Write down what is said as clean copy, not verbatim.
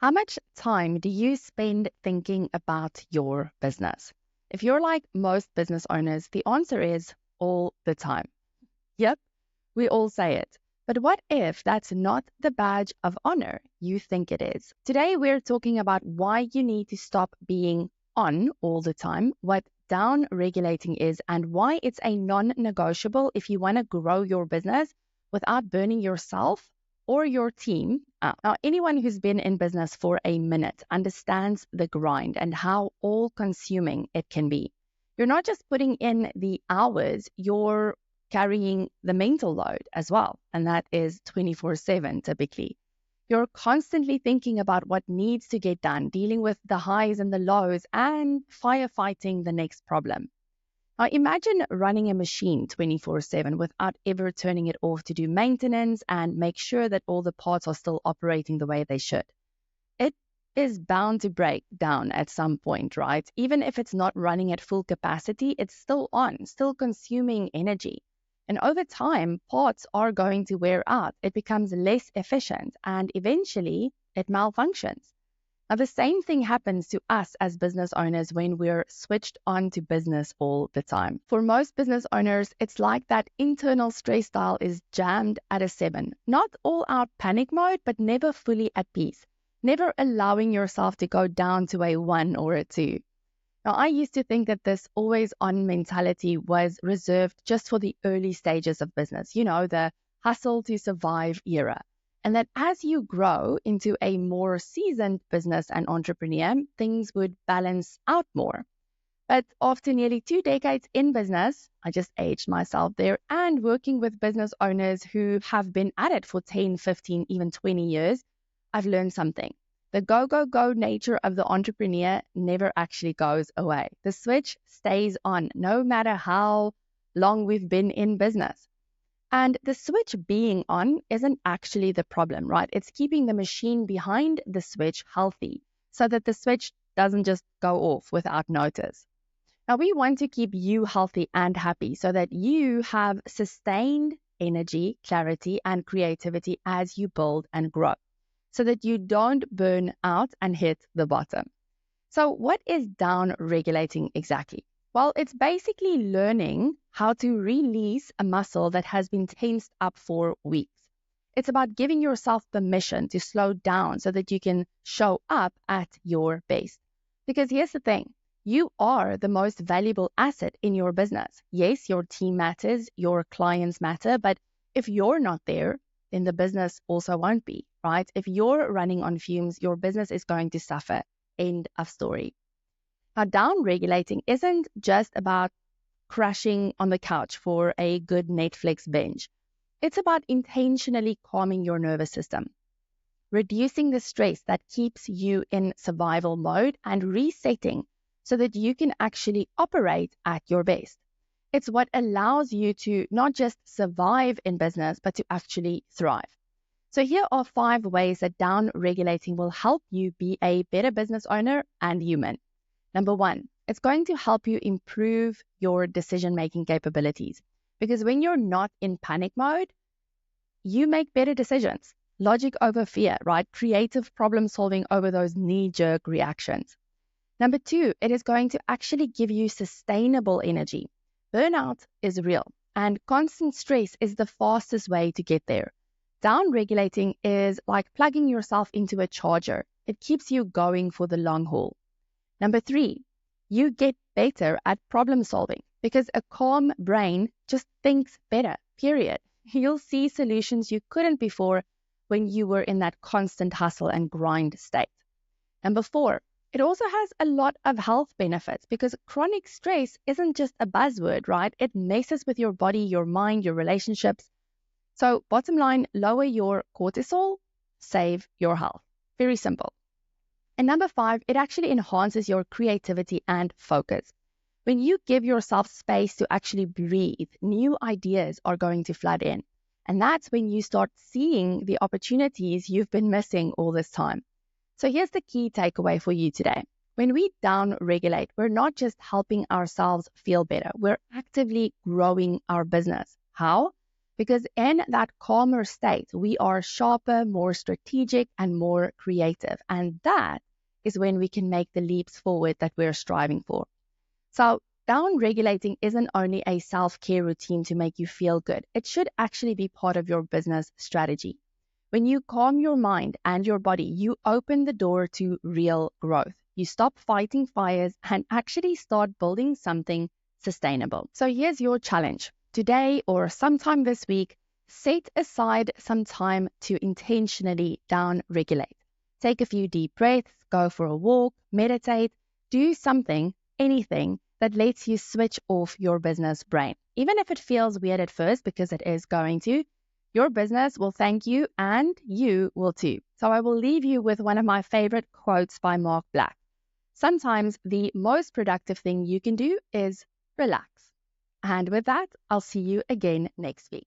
How much time do you spend thinking about your business? If you're like most business owners, the answer is all the time. Yep, we all say it. But what if that's not the badge of honor you think it is? Today, we're talking about why you need to stop being on all the time, what down regulating is, and why it's a non negotiable if you want to grow your business without burning yourself or your team out. Now, anyone who's been in business for a minute understands the grind and how all consuming it can be. You're not just putting in the hours, you're carrying the mental load as well. And that is 24/7 typically. You're constantly thinking about what needs to get done, dealing with the highs and the lows, and firefighting the next problem. Now, imagine running a machine 24/7 without ever turning it off to do maintenance and make sure that all the parts are still operating the way they should. It is bound to break down at some point, right? Even if it's not running at full capacity, it's still on, still consuming energy. And over time, parts are going to wear out. It becomes less efficient and eventually it malfunctions. Now, the same thing happens to us as business owners when we're switched on to business all the time. For most business owners, it's like that internal stress dial is jammed at a 7. Not all out panic mode, but never fully at peace. Never allowing yourself to go down to a 1 or a 2. Now, I used to think that this always on mentality was reserved just for the early stages of business, the hustle to survive era. And that as you grow into a more seasoned business and entrepreneur, things would balance out more. But after nearly 2 decades in business, I just aged myself there, and working with business owners who have been at it for 10, 15, even 20 years, I've learned something. The go, go, go nature of the entrepreneur never actually goes away. The switch stays on no matter how long we've been in business. And the switch being on isn't actually the problem, right? It's keeping the machine behind the switch healthy so that the switch doesn't just go off without notice. Now, we want to keep you healthy and happy so that you have sustained energy, clarity, and creativity as you build and grow, so that you don't burn out and hit the bottom. So what is down regulating exactly? Well, it's basically learning how to release a muscle that has been tensed up for weeks. It's about giving yourself permission to slow down so that you can show up at your best. Because here's the thing, you are the most valuable asset in your business. Yes, your team matters, your clients matter, but if you're not there, then the business also won't be, right? If you're running on fumes, your business is going to suffer. End of story. Now, down regulating isn't just about crashing on the couch for a good Netflix binge. It's about intentionally calming your nervous system, reducing the stress that keeps you in survival mode, and resetting so that you can actually operate at your best. It's what allows you to not just survive in business, but to actually thrive. So here are 5 ways that down regulating will help you be a better business owner and human. Number 1, it's going to help you improve your decision-making capabilities. Because when you're not in panic mode, you make better decisions. Logic over fear, right? Creative problem solving over those knee-jerk reactions. Number 2, it is going to actually give you sustainable energy. Burnout is real, and constant stress is the fastest way to get there. Down regulating is like plugging yourself into a charger. It keeps you going for the long haul. Number 3, you get better at problem solving because a calm brain just thinks better, period. You'll see solutions you couldn't before when you were in that constant hustle and grind state. Number 4, it also has a lot of health benefits because chronic stress isn't just a buzzword, right? It messes with your body, your mind, your relationships. So bottom line, lower your cortisol, save your health. Very simple. And number 5, it actually enhances your creativity and focus. When you give yourself space to actually breathe, new ideas are going to flood in. And that's when you start seeing the opportunities you've been missing all this time. So here's the key takeaway for you today. When we down regulate, we're not just helping ourselves feel better, we're actively growing our business. How? Because in that calmer state, we are sharper, more strategic, and more creative. And that is when we can make the leaps forward that we're striving for. So down-regulating isn't only a self-care routine to make you feel good. It should actually be part of your business strategy. When you calm your mind and your body, you open the door to real growth. You stop fighting fires and actually start building something sustainable. So here's your challenge. Today or sometime this week, set aside some time to intentionally down-regulate. Take a few deep breaths, go for a walk, meditate, do something, anything that lets you switch off your business brain. Even if it feels weird at first, because it is going to, your business will thank you and you will too. So I will leave you with one of my favorite quotes by Mark Black. Sometimes the most productive thing you can do is relax. And with that, I'll see you again next week.